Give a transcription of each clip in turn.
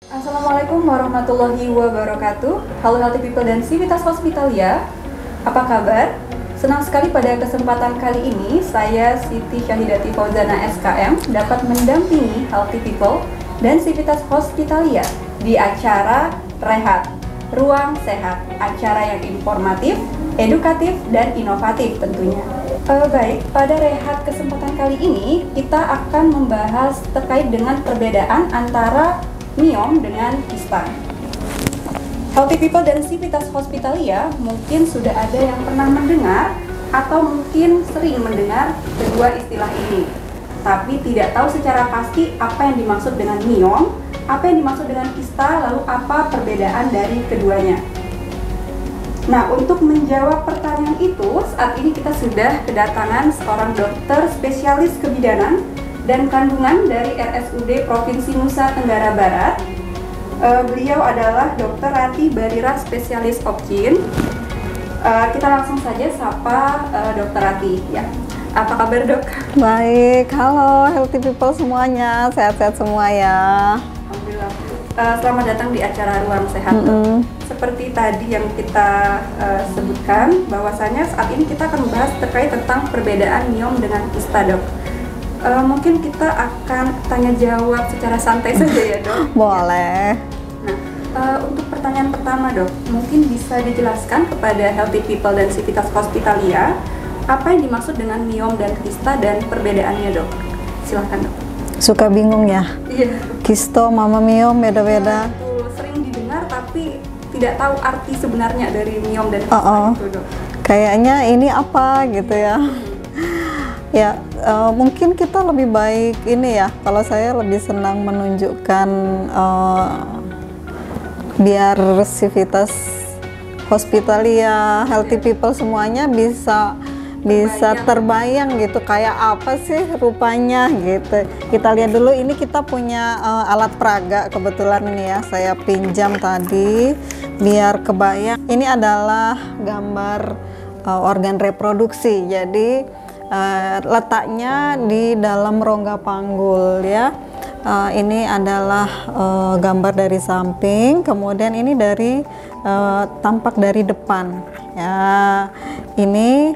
Assalamualaikum warahmatullahi wabarakatuh. Halo healthy people dan Civitas Hospitalia. Apa kabar? Senang sekali pada kesempatan kali ini saya Siti Syahidati Fauzana SKM dapat mendampingi healthy people dan Civitas Hospitalia di acara Rehat, Ruang Sehat, acara yang informatif, edukatif, dan inovatif tentunya. Baik, pada Rehat kesempatan kali ini kita akan membahas terkait dengan perbedaan antara miom dengan kista. Healthy people dan Civitas Hospitalia mungkin sudah ada yang pernah mendengar atau mungkin sering mendengar kedua istilah ini, tapi tidak tahu secara pasti apa yang dimaksud dengan miom, apa yang dimaksud dengan kista, lalu apa perbedaan dari keduanya. Nah, untuk menjawab pertanyaan itu, saat ini kita sudah kedatangan seorang dokter spesialis kebidanan dan kandungan dari RSUD Provinsi Nusa Tenggara Barat. Beliau adalah Dr. Rati Barira, spesialis obgyn. Kita langsung saja sapa Dr. Rati. Ya, apa kabar dok? Baik, halo healthy people semuanya, sehat-sehat semua ya. Alhamdulillah. Selamat datang di acara Ruang Sehat. Seperti tadi yang kita sebutkan, bahwasanya saat ini kita akan membahas terkait tentang perbedaan miom dengan kista dok. Mungkin kita akan tanya jawab secara santai saja ya dok. Boleh. Nah, untuk pertanyaan pertama dok, mungkin bisa dijelaskan kepada healthy people dan Civitas Hospitalia apa yang dimaksud dengan miom dan kista dan perbedaannya dok. Silahkan dok. Suka bingung ya? Iya. Kisto, mama miom beda-beda. Sering didengar tapi tidak tahu arti sebenarnya dari miom dan kista itu dok. Kayaknya ini apa gitu ya? Ya, mungkin kita lebih baik ini ya, kalau saya lebih senang menunjukkan biar Civitas Hospitalia, healthy people semuanya bisa terbayang gitu, kayak apa sih rupanya gitu. Kita lihat dulu, ini kita punya alat peraga kebetulan ini ya, saya pinjam tadi biar kebayang. Ini adalah gambar organ reproduksi, jadi letaknya di dalam rongga panggul ya. Ini adalah gambar dari samping, kemudian ini dari tampak dari depan ya. Ini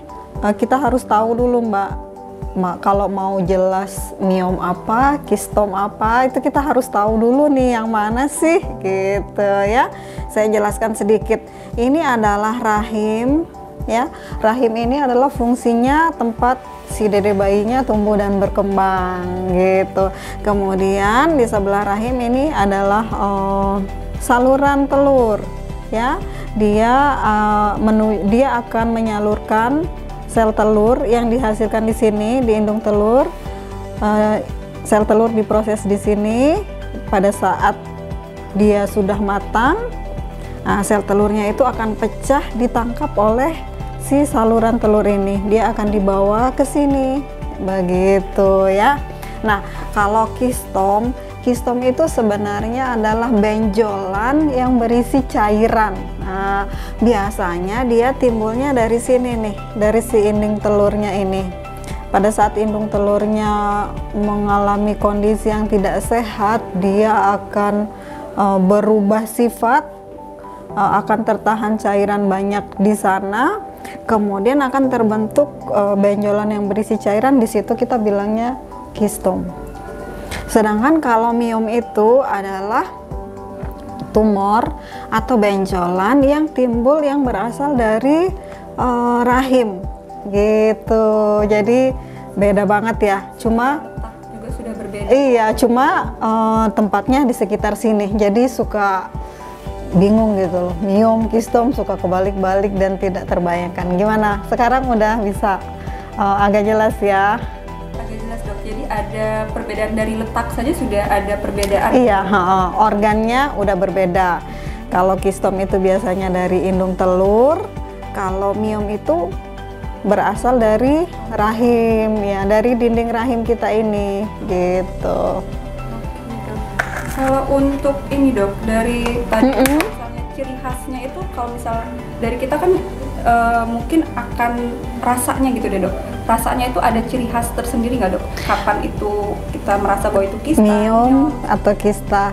kita harus tahu dulu mbak, kalau mau jelas miom apa, kistom apa, itu kita harus tahu dulu nih yang mana sih gitu ya. Saya jelaskan sedikit. Ini adalah rahim ya. Rahim ini adalah fungsinya tempat si dede bayinya tumbuh dan berkembang gitu. Kemudian di sebelah rahim ini adalah saluran telur ya. Dia akan menyalurkan sel telur yang dihasilkan di sini di indung telur. Sel telur diproses di sini. Pada saat dia sudah matang, sel telurnya itu akan pecah, ditangkap oleh si saluran telur ini, dia akan dibawa ke sini begitu ya. Nah, kalau kistom itu sebenarnya adalah benjolan yang berisi cairan. Nah, biasanya dia timbulnya dari sini nih, dari si indung telurnya ini. Pada saat indung telurnya mengalami kondisi yang tidak sehat, dia akan berubah sifat, akan tertahan cairan banyak di sana. Kemudian akan terbentuk benjolan yang berisi cairan, di situ kita bilangnya kistom. Sedangkan kalau miom itu adalah tumor atau benjolan yang timbul yang berasal dari rahim gitu. Jadi beda banget ya. Cuma juga sudah berbeda. Iya, cuma tempatnya di sekitar sini. Jadi suka bingung gitu loh, miom, kistom, suka kebalik-balik dan tidak terbayangkan. Gimana? Sekarang udah bisa agak jelas ya? Agak jelas dok, jadi ada perbedaan dari letak saja sudah ada perbedaan. Iya, organnya udah berbeda. Kalau kistom itu biasanya dari indung telur, kalau miom itu berasal dari rahim ya, dari dinding rahim kita ini gitu. Kalau untuk ini dok, dari tadi misalnya ciri khasnya itu, kalau misal dari kita kan mungkin akan rasanya gitu deh dok. Rasanya itu ada ciri khas tersendiri nggak dok? Kapan itu kita merasa bahwa itu kista? Miom atau kista?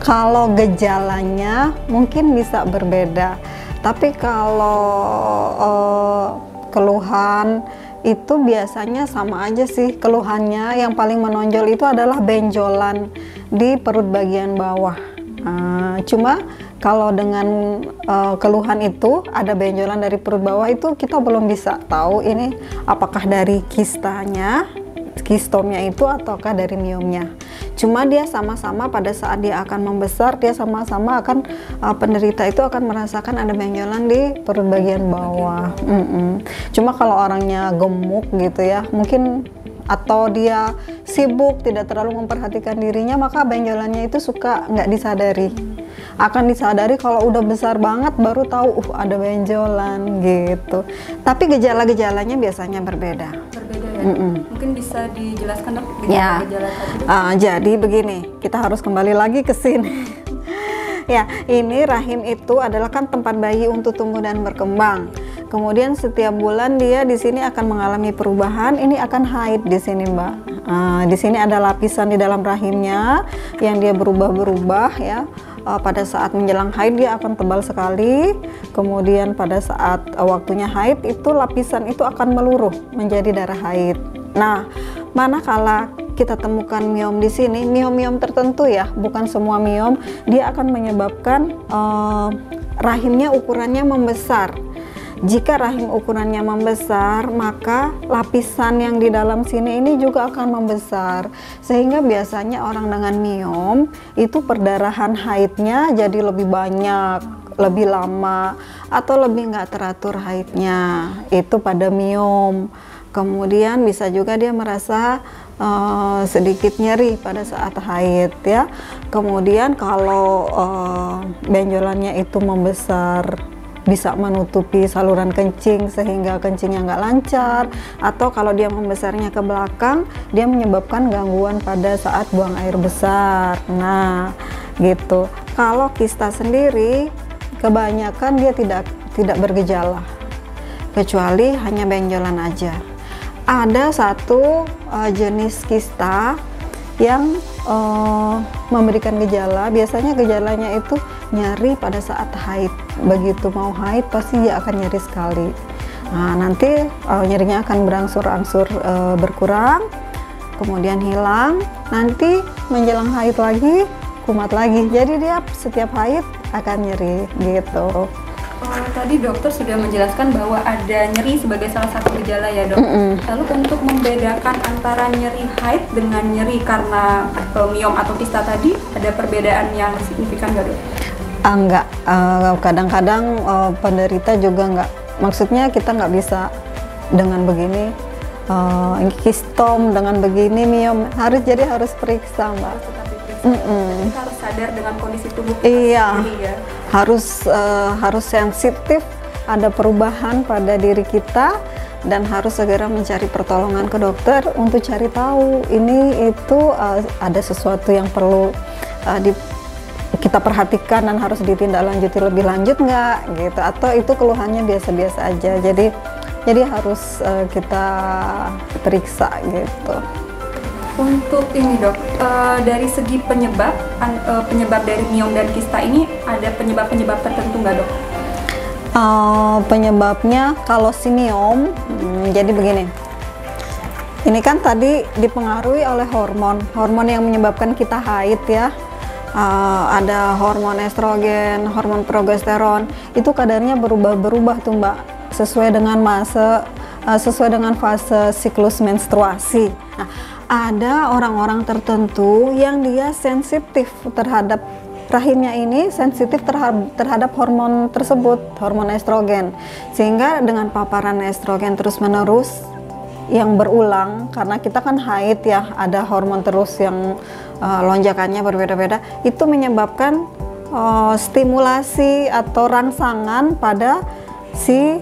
kalau gejalanya mungkin bisa berbeda, tapi kalau keluhan itu biasanya sama aja sih keluhannya. Yang paling menonjol itu adalah benjolan di perut bagian bawah. Cuma kalau dengan keluhan itu ada benjolan dari perut bawah, itu kita belum bisa tahu ini apakah dari kistomnya itu ataukah dari miomnya. Cuma dia sama-sama pada saat dia akan membesar, dia sama-sama akan penderita itu akan merasakan ada benjolan di perut bagian bawah. Cuma kalau orangnya gemuk gitu ya, mungkin atau dia sibuk tidak terlalu memperhatikan dirinya, maka benjolannya itu suka nggak disadari. Akan disadari kalau udah besar banget baru tahu ada benjolan gitu. Tapi gejala-gejalanya biasanya berbeda. Berbeda ya. Mungkin bisa dijelaskan dok gejala tadi. Jadi begini, kita harus kembali lagi ke sini. Ya, ini rahim itu adalah kan tempat bayi untuk tumbuh dan berkembang. Kemudian setiap bulan dia di sini akan mengalami perubahan. Ini akan haid di sini, Mbak. Di sini ada lapisan di dalam rahimnya yang dia berubah-berubah ya. Pada saat menjelang haid dia akan tebal sekali. Kemudian pada saat waktunya haid itu lapisan itu akan meluruh menjadi darah haid. Nah, manakala kita temukan miom di sini, miom-miom tertentu ya, bukan semua miom, dia akan menyebabkan rahimnya ukurannya membesar. Jika rahim ukurannya membesar, maka lapisan yang di dalam sini ini juga akan membesar. Sehingga biasanya orang dengan miom itu perdarahan haidnya jadi lebih banyak, lebih lama, atau lebih nggak teratur haidnya. Itu pada miom. Kemudian bisa juga dia merasa sedikit nyeri pada saat haid ya. Kemudian kalau benjolannya itu membesar, bisa menutupi saluran kencing sehingga kencingnya nggak lancar, atau kalau dia membesarnya ke belakang, dia menyebabkan gangguan pada saat buang air besar. Nah, gitu. Kalau kista sendiri, kebanyakan dia tidak bergejala, kecuali hanya benjolan aja. Ada satu jenis kista yang memberikan gejala. Biasanya gejalanya itu nyeri pada saat haid. Begitu mau haid pasti dia akan nyeri sekali. Nah, nanti nyerinya akan berangsur-angsur berkurang, kemudian hilang. Nanti menjelang haid lagi, kumat lagi. Jadi dia setiap haid akan nyeri gitu. Tadi dokter sudah menjelaskan bahwa ada nyeri sebagai salah satu gejala ya dok. Lalu untuk membedakan antara nyeri haid dengan nyeri karena miom atau kista tadi, ada perbedaan yang signifikan nggak dok? Enggak, kadang-kadang penderita juga enggak. Maksudnya kita nggak bisa dengan begini, kistom dengan begini miom, harus periksa Mbak. Kita harus sadar dengan kondisi tubuh kita sendiri ya. Harus sensitif, ada perubahan pada diri kita, dan harus segera mencari pertolongan ke dokter untuk cari tahu ini itu ada sesuatu yang perlu kita perhatikan dan harus ditindaklanjuti lebih lanjut nggak gitu, atau itu keluhannya biasa-biasa aja. Jadi harus kita periksa gitu. Untuk ini dok, dari segi penyebab dari miom dan kista ini, ada penyebab tertentu nggak dok? Penyebabnya kalau si miom, jadi begini. Ini kan tadi dipengaruhi oleh hormon yang menyebabkan kita haid ya. Ada hormon estrogen, hormon progesteron, itu kadarnya berubah-berubah tuh Mbak, sesuai dengan fase siklus menstruasi. Nah, ada orang-orang tertentu yang dia sensitif terhadap rahimnya ini, sensitif terhadap hormon tersebut, hormon estrogen, sehingga dengan paparan estrogen terus-menerus yang berulang, karena kita kan haid ya, ada hormon terus yang lonjakannya berbeda-beda, itu menyebabkan stimulasi atau rangsangan pada si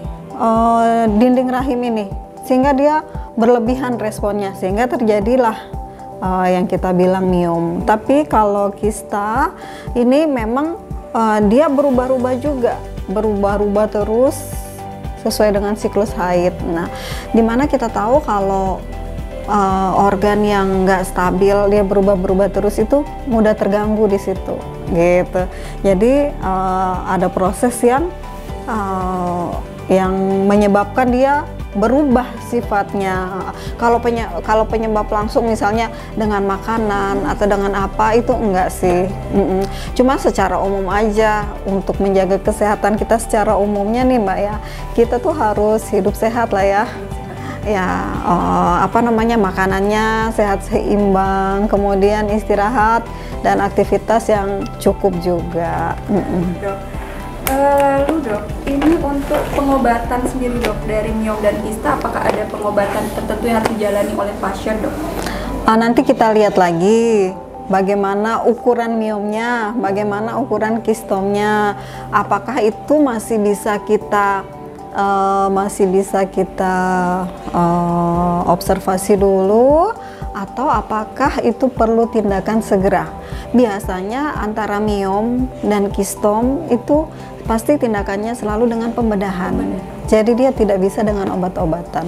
dinding rahim ini, sehingga dia berlebihan responnya, sehingga terjadilah yang kita bilang miom. Tapi kalau kista ini memang dia berubah-ubah juga, berubah-ubah terus sesuai dengan siklus haid. Nah, dimana kita tahu kalau organ yang nggak stabil, dia berubah-berubah terus, itu mudah terganggu di situ gitu. Jadi ada proses yang menyebabkan dia berubah sifatnya. Kalau penyebab langsung misalnya dengan makanan atau dengan apa, itu enggak sih. Cuma secara umum aja, untuk menjaga kesehatan kita secara umumnya nih Mbak ya, kita tuh harus hidup sehat lah ya. Makanannya sehat seimbang, kemudian istirahat dan aktivitas yang cukup juga. Dok, lalu dok, ini untuk pengobatan sendiri dok dari miom dan kista, apakah ada pengobatan tertentu yang harus dijalani oleh pasien dok? Nanti kita lihat lagi bagaimana ukuran miomnya, bagaimana ukuran kistomnya, apakah itu masih bisa kita observasi dulu, atau apakah itu perlu tindakan segera. Biasanya antara miom dan kistom itu pasti tindakannya selalu dengan pembedahan. Jadi dia tidak bisa dengan obat-obatan.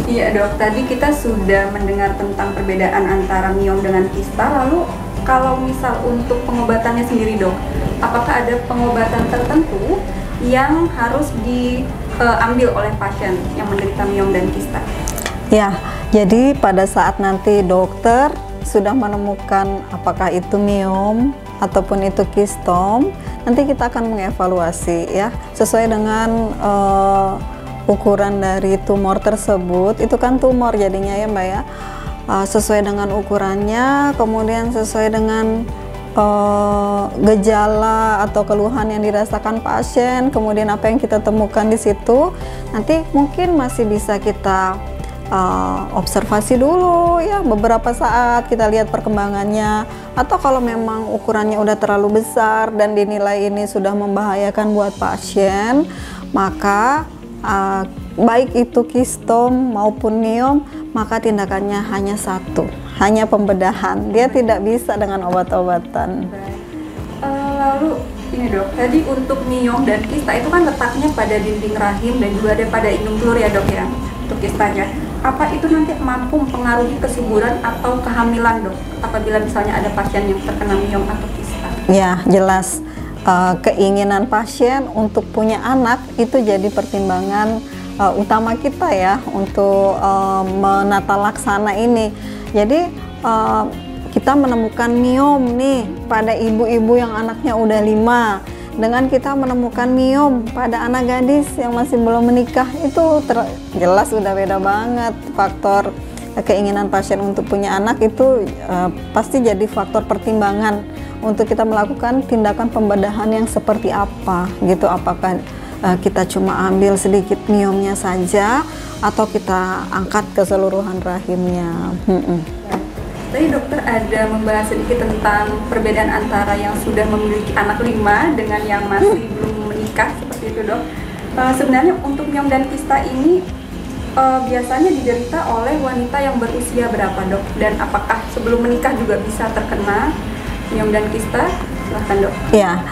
Iya dok, tadi kita sudah mendengar tentang perbedaan antara miom dengan kista. Lalu kalau misal untuk pengobatannya sendiri dok, apakah ada pengobatan tertentu yang harus diambil oleh pasien yang menderita miom dan kista? Ya, jadi pada saat nanti dokter sudah menemukan apakah itu miom ataupun itu kistom, nanti kita akan mengevaluasi ya, sesuai dengan ukuran dari tumor tersebut. Itu kan tumor jadinya ya Mbak ya, sesuai dengan ukurannya, kemudian sesuai dengan gejala atau keluhan yang dirasakan pasien, kemudian apa yang kita temukan di situ, nanti mungkin masih bisa kita observasi dulu ya beberapa saat, kita lihat perkembangannya. Atau kalau memang ukurannya udah terlalu besar dan dinilai ini sudah membahayakan buat pasien, maka baik itu kistom maupun miom, maka tindakannya hanya satu, hanya pembedahan. Dia tidak bisa dengan obat-obatan. Lalu ini dok, tadi untuk miom dan kista itu kan letaknya pada dinding rahim dan juga ada pada indung telur ya dok ya, untuk kistanya. Apa itu nanti mampu mempengaruhi kesuburan atau kehamilan dok, apabila misalnya ada pasien yang terkena miom atau kista? Ya jelas, keinginan pasien untuk punya anak itu jadi pertimbangan utama kita ya untuk menata laksana ini. Jadi kita menemukan miom nih pada ibu-ibu yang anaknya udah 5, dengan kita menemukan miom pada anak gadis yang masih belum menikah, itu jelas udah beda banget. Faktor keinginan pasien untuk punya anak itu pasti jadi faktor pertimbangan untuk kita melakukan tindakan pembedahan yang seperti apa gitu. Apakah kita cuma ambil sedikit miomnya saja atau kita angkat keseluruhan rahimnya. Tadi dokter ada membahas sedikit tentang perbedaan antara yang sudah memiliki anak 5 dengan yang masih belum menikah, seperti itu dok. Sebenarnya untuk miom dan kista ini biasanya diderita oleh wanita yang berusia berapa dok? Dan apakah sebelum menikah juga bisa terkena miom dan kista? Silahkan dok. Ya,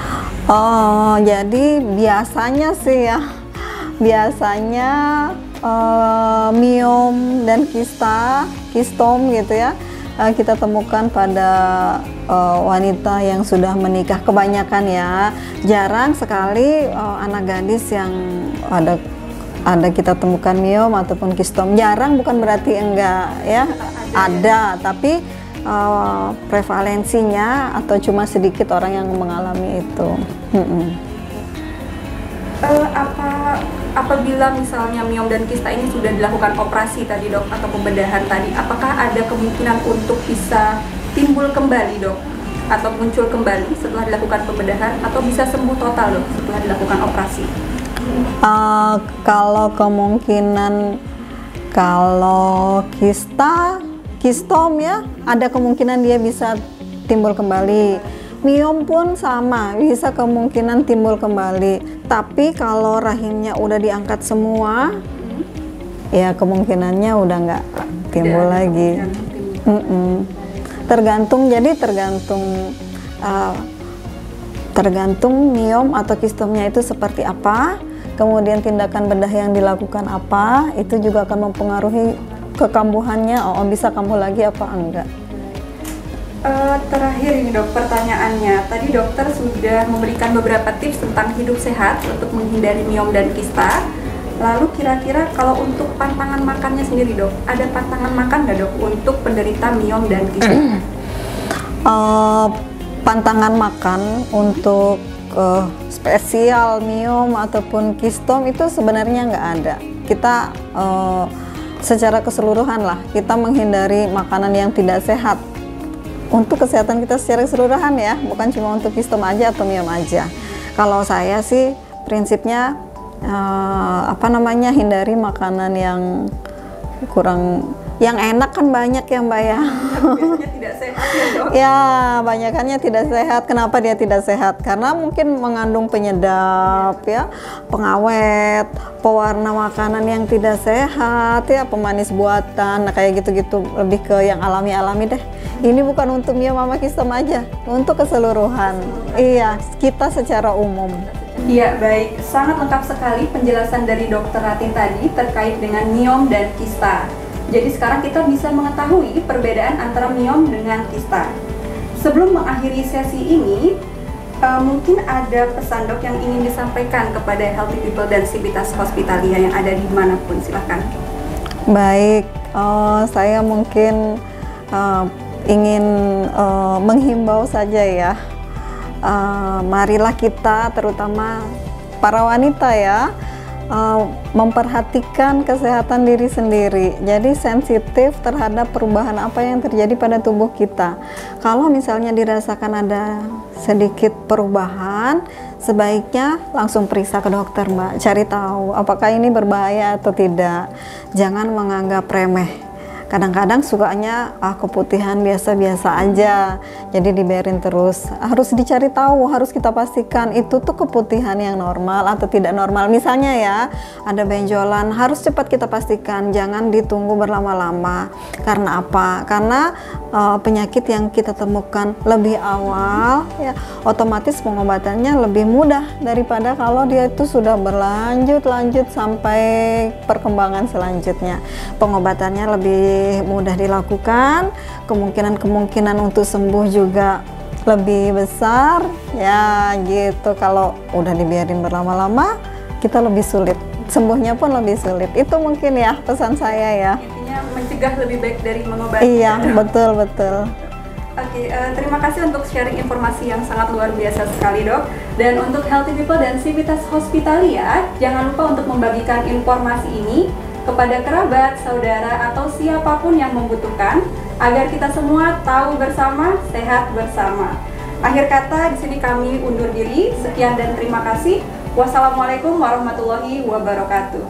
jadi biasanya sih ya, miom dan kistom gitu ya, kita temukan pada wanita yang sudah menikah kebanyakan ya. Jarang sekali anak gadis yang ada kita temukan miom ataupun kistom. Jarang bukan berarti enggak ya, ada, tapi prevalensinya atau cuma sedikit orang yang mengalami itu. Apabila misalnya miom dan kista ini sudah dilakukan operasi tadi dok, atau pembedahan tadi, apakah ada kemungkinan untuk bisa timbul kembali dok, atau muncul kembali setelah dilakukan pembedahan, atau bisa sembuh total dok setelah dilakukan operasi? Kalau kemungkinan, kalau kistom ya, ada kemungkinan dia bisa timbul kembali. Miom pun sama, bisa kemungkinan timbul kembali. Tapi kalau rahimnya udah diangkat semua, ya kemungkinannya udah nggak timbul lagi. Tergantung miom atau kistomnya itu seperti apa, kemudian tindakan bedah yang dilakukan apa, itu juga akan mempengaruhi kekambuhannya bisa kambuh lagi apa enggak. Terakhir ini dok, pertanyaannya. Tadi dokter sudah memberikan beberapa tips tentang hidup sehat untuk menghindari miom dan kista. Lalu kira-kira kalau untuk pantangan makannya sendiri dok, ada pantangan makan nggak dok untuk penderita miom dan kista? Pantangan makan untuk spesial miom ataupun kistom itu sebenarnya nggak ada. Kita secara keseluruhan lah, kita menghindari makanan yang tidak sehat untuk kesehatan kita secara keseluruhan ya, bukan cuma untuk kistom aja atau miom aja. Kalau saya sih prinsipnya hindari makanan yang kurang, yang enak kan banyak ya Mbak ya. Biasanya tidak sehat ya dok? Ya, banyakannya tidak sehat. Kenapa dia tidak sehat? Karena mungkin mengandung penyedap ya, pengawet, pewarna makanan yang tidak sehat ya, pemanis buatan, nah kayak gitu-gitu, lebih ke yang alami-alami deh. Ini bukan untuk miom sama kistom aja, untuk keseluruhan. Iya, kita secara umum. Iya, baik. Sangat lengkap sekali penjelasan dari Dokter Ratin tadi terkait dengan miom dan kista. Jadi sekarang kita bisa mengetahui perbedaan antara miom dengan kista. Sebelum mengakhiri sesi ini, mungkin ada pesan dok yang ingin disampaikan kepada healthy people dan Civitas Hospitalia yang ada di manapun, silahkan. Baik, saya mungkin ingin menghimbau saja ya, marilah kita terutama para wanita ya, memperhatikan kesehatan diri sendiri. Jadi sensitif terhadap perubahan apa yang terjadi pada tubuh kita. Kalau misalnya dirasakan ada sedikit perubahan, sebaiknya langsung periksa ke dokter Mbak, cari tahu apakah ini berbahaya atau tidak. Jangan menganggap remeh. Kadang-kadang sukanya keputihan biasa-biasa aja, jadi dibiarin terus. Harus dicari tahu, harus kita pastikan itu tuh keputihan yang normal atau tidak normal. Misalnya ya, ada benjolan, harus cepat kita pastikan, jangan ditunggu berlama-lama. Karena apa? Karena penyakit yang kita temukan lebih awal ya, otomatis pengobatannya lebih mudah daripada kalau dia itu sudah berlanjut sampai perkembangan selanjutnya. Pengobatannya lebih mudah dilakukan, kemungkinan untuk sembuh juga lebih besar ya gitu. Kalau udah dibiarin berlama-lama, kita lebih sulit, sembuhnya pun lebih sulit. Itu mungkin ya pesan saya ya. Intinya mencegah lebih baik dari mengobati. Iya, betul. Oke, terima kasih untuk sharing informasi yang sangat luar biasa sekali dok. Dan untuk healthy people dan Civitas Hospitalia, jangan lupa untuk membagikan informasi ini kepada kerabat, saudara, atau siapapun yang membutuhkan, agar kita semua tahu bersama, sehat bersama. Akhir kata, di sini kami undur diri. Sekian dan terima kasih. Wassalamualaikum warahmatullahi wabarakatuh.